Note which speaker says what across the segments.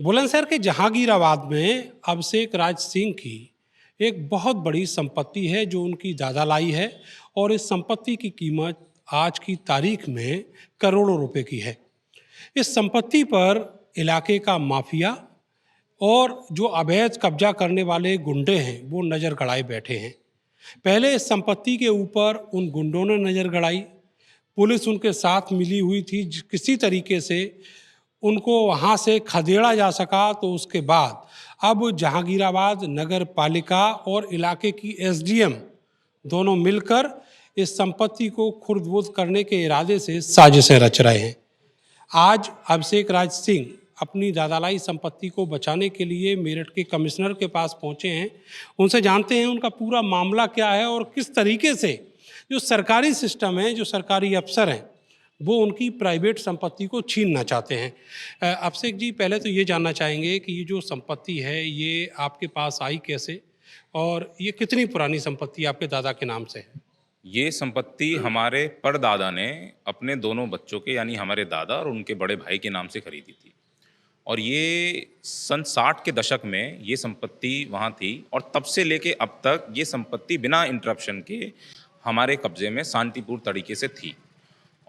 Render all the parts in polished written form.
Speaker 1: बुलंदशहर के जहांगीराबाद में अभिषेक राज सिंह की एक बहुत बड़ी संपत्ति है जो उनकी दादा लाई है। और इस संपत्ति की कीमत आज की तारीख में करोड़ों रुपए की है। इस संपत्ति पर इलाके का माफिया और जो अवैध कब्जा करने वाले गुंडे हैं वो नज़र गड़ाए बैठे हैं। पहले इस संपत्ति के ऊपर उन गुंडों ने नज़र गड़ाई, पुलिस उनके साथ मिली हुई थी, किसी तरीके से उनको वहाँ से खदेड़ा जा सका। तो उसके बाद अब जहांगीराबाद नगर पालिका और इलाके की एसडीएम दोनों मिलकर इस संपत्ति को खुर्द-बुर्द करने के इरादे से साजिशें रच रहे हैं। आज अभिषेक राज सिंह अपनी दादालाई संपत्ति को बचाने के लिए मेरठ के कमिश्नर के पास पहुंचे हैं। उनसे जानते हैं उनका पूरा मामला क्या है और किस तरीके से जो सरकारी सिस्टम है, जो सरकारी अफसर हैं, वो उनकी प्राइवेट संपत्ति को छीनना चाहते हैं। अभिषेक जी, पहले तो ये जानना चाहेंगे कि ये जो संपत्ति है ये आपके पास आई कैसे और ये कितनी पुरानी संपत्ति आपके दादा के नाम से है?
Speaker 2: ये संपत्ति हमारे परदादा ने अपने दोनों बच्चों के यानी हमारे दादा और उनके बड़े भाई के नाम से खरीदी थी। और ये सन 60 के दशक में ये संपत्ति वहाँ थी और तब से लेके अब तक ये संपत्ति बिना इंटरप्शन के हमारे कब्जे में शांतिपूर्ण तरीके से थी।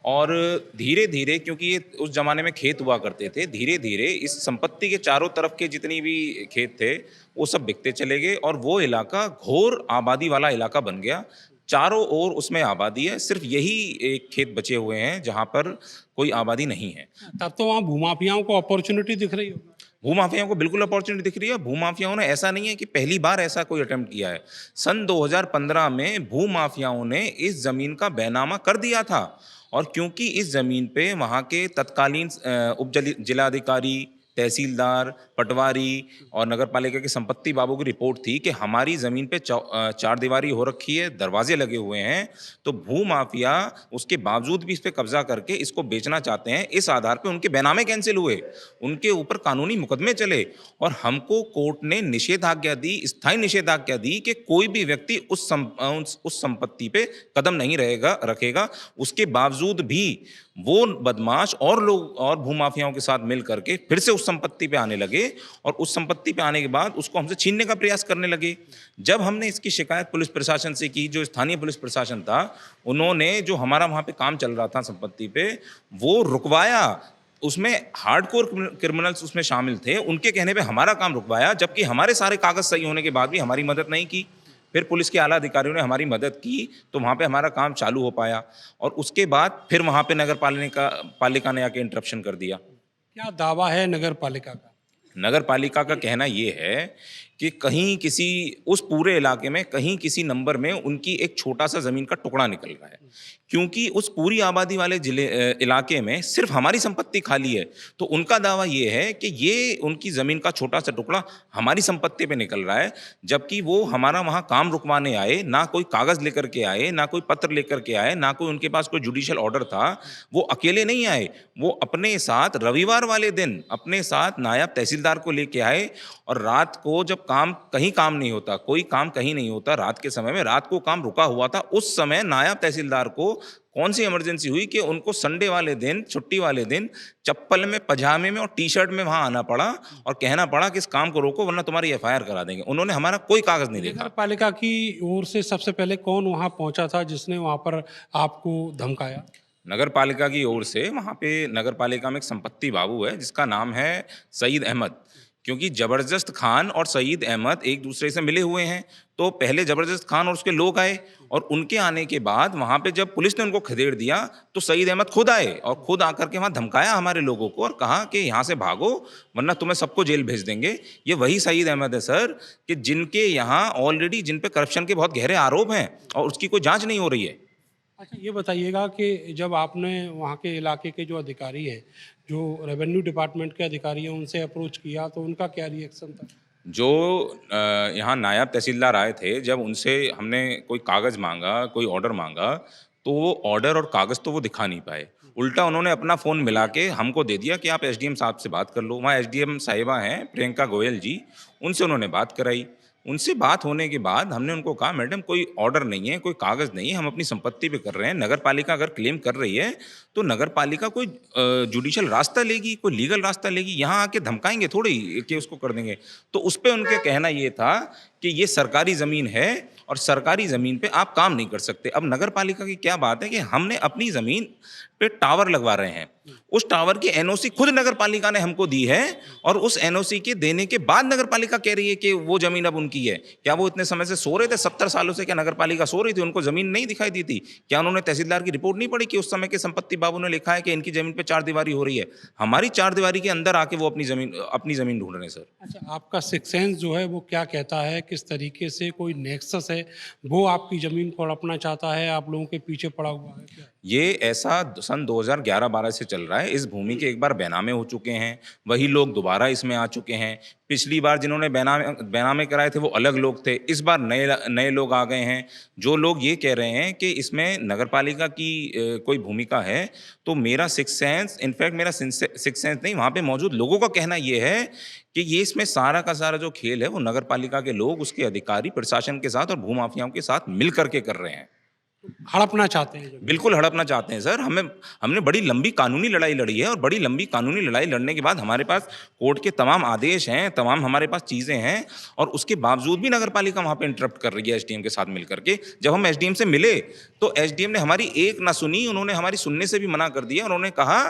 Speaker 2: और धीरे धीरे, क्योंकि ये उस ज़माने में खेत हुआ करते थे, धीरे धीरे इस संपत्ति के चारों तरफ के जितनी भी खेत थे वो सब बिकते चले गए और वो इलाका घोर आबादी वाला इलाका बन गया। चारों ओर उसमें आबादी है, सिर्फ यही एक खेत बचे हुए हैं जहाँ पर कोई आबादी नहीं है।
Speaker 1: तब तो वहाँ भूमाफियाओं को अपॉर्चुनिटी दिख रही होगी।
Speaker 2: भूमाफियाओं को बिल्कुल अपॉर्चुनिटी दिख रही है। भूमाफियाओं ने, ऐसा नहीं है कि पहली बार ऐसा कोई अटेम्प्ट किया है। सन 2015 में भूमाफियाओं ने इस ज़मीन का बैनामा कर दिया था और क्योंकि इस ज़मीन पे वहाँ के तत्कालीन उप जिलाधिकारी, तहसीलदार, पटवारी और नगर पालिका के संपत्ति बाबू की रिपोर्ट थी कि हमारी ज़मीन पे चार दीवारी हो रखी है, दरवाजे लगे हुए हैं, तो भूमाफिया उसके बावजूद भी इस पे कब्जा करके इसको बेचना चाहते हैं। इस आधार पे उनके बैनामे कैंसिल हुए, उनके ऊपर कानूनी मुकदमे चले और हमको कोर्ट ने निषेधाज्ञा दी, स्थायी निषेधाज्ञा दी कि कोई भी व्यक्ति उस संपत्ति पे कदम नहीं रखेगा। उसके बावजूद भी वो बदमाश और लोग और भूमाफियाओं के साथ मिल करके फिर से उस संपत्ति पे आने लगे और उस संपत्ति पे आने के बाद उसको हमसे छीनने का प्रयास करने लगे। जब हमने इसकी शिकायत पुलिस प्रशासन से की, जो स्थानीय पुलिस प्रशासन था, उन्होंने जो हमारा वहाँ पे काम चल रहा था संपत्ति पे, वो रुकवाया। उसमें हार्डकोर क्रिमिनल्स उसमें शामिल थे, उनके कहने पे हमारा काम रुकवाया, जबकि हमारे सारे कागज सही होने के बाद भी हमारी मदद नहीं की। फिर पुलिस के आला अधिकारियों ने हमारी मदद की तो वहाँ पे हमारा काम चालू हो पाया और उसके बाद फिर वहाँ पे नगर पालिका ने आके इंटरप्शन कर दिया।
Speaker 1: क्या दावा है नगर पालिका का?
Speaker 2: नगर पालिका का कहना ये है कि कहीं किसी उस पूरे इलाके में कहीं किसी नंबर में उनकी एक छोटा सा ज़मीन का टुकड़ा निकल रहा है, क्योंकि उस पूरी आबादी वाले इलाके में सिर्फ हमारी संपत्ति खाली है। तो उनका दावा ये है कि ये उनकी ज़मीन का छोटा सा टुकड़ा हमारी संपत्ति पे निकल रहा है, जबकि वो हमारा वहाँ काम रुकवाने आए, ना कोई कागज़ लेकर के आए, ना कोई पत्र लेकर के आए, ना कोई उनके पास कोई जुडिशियल ऑर्डर था। वो अकेले नहीं आए, वो अपने साथ रविवार वाले दिन अपने साथ नायब तहसीलदार को लेके आए और रात को जब काम नहीं होता, कोई काम कहीं नहीं होता, रात के समय में, रात को काम रुका हुआ था, उस समय नायब तहसीलदार को कौन सी इमरजेंसी हुई कि उनको संडे वाले दिन, छुट्टी वाले दिन, चप्पल में, पजामे में और टी शर्ट में वहां आना पड़ा और कहना पड़ा कि इस काम को रोको वरना तुम्हारी एफआईआर करा देंगे। उन्होंने हमारा कोई कागज नहीं देखा।
Speaker 1: नगर पालिका की ओर से सबसे पहले कौन वहां पहुंचा था जिसने वहां पर आपको धमकाया?
Speaker 2: नगर पालिका की ओर से वहाँ पे नगर पालिका में एक संपत्ति बाबू है जिसका नाम है सईद अहमद। क्योंकि ज़बरदस्त खान और सईद अहमद एक दूसरे से मिले हुए हैं, तो पहले ज़बरदस्त खान और उसके लोग आए और उनके आने के बाद वहाँ पे जब पुलिस ने उनको खदेड़ दिया तो सईद अहमद खुद आए और खुद आकर के वहाँ धमकाया हमारे लोगों को और कहा कि यहाँ से भागो वरना तुम्हें सबको जेल भेज देंगे। ये वही सईद अहमद है सर कि जिनके यहाँ ऑलरेडी जिन पे करप्शन के बहुत गहरे आरोप हैं और उसकी कोई जाँच नहीं हो रही है।
Speaker 1: अच्छा, ये बताइएगा कि जब आपने वहाँ के इलाके के जो अधिकारी हैं, जो रेवेन्यू डिपार्टमेंट के अधिकारी हैं, उनसे अप्रोच किया तो उनका क्या रिएक्शन था?
Speaker 2: जो यहाँ नायब तहसीलदार आए थे, जब उनसे हमने कोई कागज़ मांगा, कोई ऑर्डर मांगा, तो वो ऑर्डर और कागज़ तो वो दिखा नहीं पाए। उल्टा उन्होंने अपना फ़ोन मिला के हमको दे दिया कि आप एसडीएम साहब से बात कर लो। वहाँ एसडीएम साहिबा हैं प्रियंका गोयल जी, उनसे उन्होंने बात कराई। उनसे बात होने के बाद हमने उनको कहा, मैडम कोई ऑर्डर नहीं है, कोई कागज़ नहीं है, हम अपनी संपत्ति पे कर रहे हैं। नगर पालिका अगर क्लेम कर रही है तो नगर पालिका कोई जुडिशियल रास्ता लेगी, कोई लीगल रास्ता लेगी, यहाँ आके धमकाएंगे थोड़ी कि उसको कर देंगे। तो उस पे उनका कहना ये था कि ये सरकारी ज़मीन है और सरकारी ज़मीन पे आप काम नहीं कर सकते। अब नगर पालिका की क्या बात है कि हमने अपनी ज़मीन पे टावर लगवा रहे हैं, उस टावर की एनओसी खुद नगर पालिका ने हमको दी है और उस एनओसी के देने के बाद नगर पालिका कह रही है कि वो जमीन अब उनकी है। क्या वो इतने समय से सो रहे थे? 70 सालों से क्या नगर पालिका सो रही थी? उनको जमीन नहीं दिखाई दी थी? क्या उन्होंने तहसीलदार की रिपोर्ट नहीं पढ़ी कि उस समय के संपत्ति बाबू ने लिखा है कि इनकी जमीन पे चारदीवारी हो रही है? हमारी चारदीवारी के अंदर आके वो अपनी जमीन ढूंढ रहे हैं सर।
Speaker 1: अच्छा, आपका सिक्स सेंस जो है वो क्या कहता है, किस तरीके से कोई नेक्सस है, वो आपकी ज़मीन को हड़पना चाहता है, आप लोगों के पीछे पड़ा हुआ है क्या?
Speaker 2: ये ऐसा सन 2011-12 से चल रहा है। इस भूमि के एक बार बैनामे हो चुके हैं, वही लोग दोबारा इसमें आ चुके हैं। पिछली बार जिन्होंने बैनामे कराए थे वो अलग लोग थे, इस बार नए नए लोग आ गए हैं। जो लोग ये कह रहे हैं कि इसमें नगरपालिका की कोई भूमिका है, तो मेरा सिक्स सेंस, इनफैक्ट मेरा सिक्स सेंस नहीं, वहाँ पे मौजूद लोगों का कहना ये है कि ये इसमें सारा का सारा जो खेल है वो नगरपालिका के लोग, उसके अधिकारी, प्रशासन के साथ और भूमाफियाओं के साथ मिल करके कर रहे हैं।
Speaker 1: हड़पना चाहते हैं ज़मीन।
Speaker 2: बिल्कुल हड़पना चाहते हैं सर। हमने बड़ी लंबी कानूनी लड़ाई लड़ी है और बड़ी लंबी कानूनी लड़ाई लड़ने के बाद हमारे पास कोर्ट के तमाम आदेश हैं, तमाम हमारे पास चीज़ें हैं और उसके बावजूद भी नगर पालिका वहाँ पे इंटरप्ट कर रही है एसडीएम के साथ मिल करके। जब हम एसडीएम से मिले तो एसडीएम ने हमारी एक ना सुनी, उन्होंने हमारी सुनने से भी मना कर दिया। उन्होंने कहा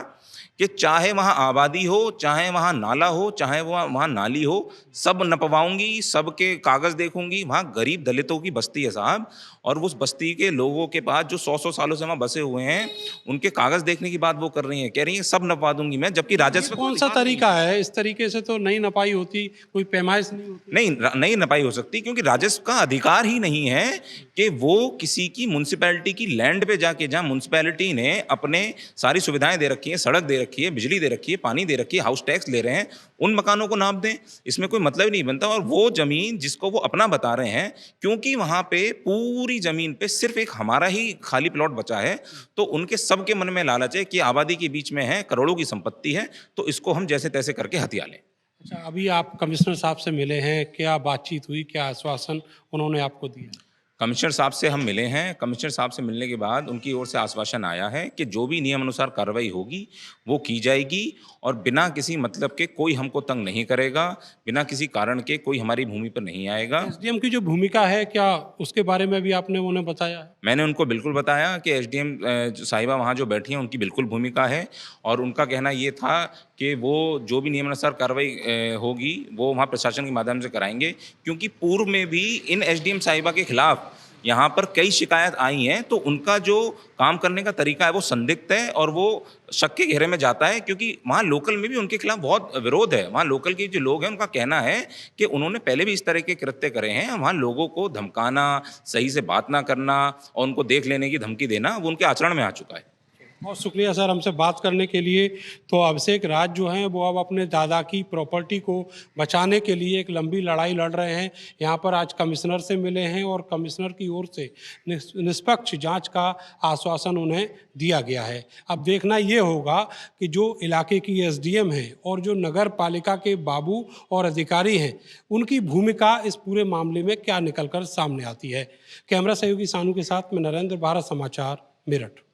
Speaker 2: कि चाहे वहाँ आबादी हो, चाहे वहाँ नाला हो, चाहे वहाँ नाली हो, सब नपवाऊंगी, सबके कागज़ देखूंगी। वहाँ गरीब दलितों की बस्ती है साहब, और उस बस्ती के लोगों के पास जो 100-100 सालों से वहाँ बसे हुए हैं, उनके कागज़ देखने की बात वो कर रही हैं। कह रही हैं सब नपवा दूंगी मैं, जबकि राजस्व
Speaker 1: कौन सा तरीका है? इस तरीके से तो नहीं नपाई होती, कोई पैमाइश नहीं होती।
Speaker 2: नहीं नपाई हो सकती, क्योंकि राजस्व का अधिकार ही नहीं है कि वो किसी की म्युनिसिपैलिटी की लैंड पे जाके, जहाँ म्युनिसिपैलिटी ने अपने सारी सुविधाएं दे रखी हैं, सड़क दे रखी है, बिजली दे रखी है, पानी दे रखी है, हाउस टैक्स ले रहे हैं, उन मकानों को नाप दें। इसमें कोई मतलब ही नहीं बनता। और वो जमीन जिसको वो अपना बता रहे हैं, क्योंकि वहां पे पूरी जमीन पे सिर्फ एक हमारा ही खाली प्लॉट बचा है, तो उनके सबके मन में लालच है कि आबादी के बीच में है, करोड़ों की संपत्ति है, तो इसको हम जैसे तैसे करके हथिया लें।
Speaker 1: अच्छा, अभी आप कमिश्नर साहब से मिले हैं, क्या बातचीत हुई, क्या आश्वासन उन्होंने आपको दिया?
Speaker 2: कमिश्नर साहब से हम मिले हैं। कमिश्नर साहब से मिलने के बाद उनकी ओर से आश्वासन आया है कि जो भी नियमानुसार कार्रवाई होगी वो की जाएगी और बिना किसी मतलब के कोई हमको तंग नहीं करेगा, बिना किसी कारण के कोई हमारी भूमि पर नहीं आएगा।
Speaker 1: एसडीएम की जो भूमिका है, क्या उसके बारे में भी आपने उन्हें बताया है?
Speaker 2: मैंने उनको बिल्कुल बताया कि एसडीएम साहिबा वहाँ जो बैठी हैं उनकी बिल्कुल भूमिका है, और उनका कहना ये था कि वो जो भी नियमानुसार कार्रवाई होगी वो वहाँ प्रशासन के माध्यम से कराएंगे, क्योंकि पूर्व में भी इन एसडीएम साहिबा के खिलाफ यहाँ पर कई शिकायत आई हैं। तो उनका जो काम करने का तरीका है वो संदिग्ध है और वो शक के घेरे में जाता है, क्योंकि वहाँ लोकल में भी उनके खिलाफ बहुत विरोध है। वहाँ लोकल के जो लोग हैं उनका कहना है कि उन्होंने पहले भी इस तरह के कृत्य करे हैं। वहाँ लोगों को धमकाना, सही से बात ना करना और उनको देख लेने की धमकी देना, वो उनके आचरण में आ चुका है।
Speaker 1: बहुत शुक्रिया सर हमसे बात करने के लिए। तो अभिषेक राज जो हैं वो अब अपने दादा की प्रॉपर्टी को बचाने के लिए एक लंबी लड़ाई लड़ रहे हैं। यहाँ पर आज कमिश्नर से मिले हैं और कमिश्नर की ओर से निष्पक्ष जांच का आश्वासन उन्हें दिया गया है। अब देखना ये होगा कि जो इलाके की एसडीएम हैं और जो नगर पालिका के बाबू और अधिकारी हैं, उनकी भूमिका इस पूरे मामले में क्या निकल कर सामने आती है। कैमरा सहयोगी सानू के साथ में नरेंद्र, भारत समाचार, मेरठ।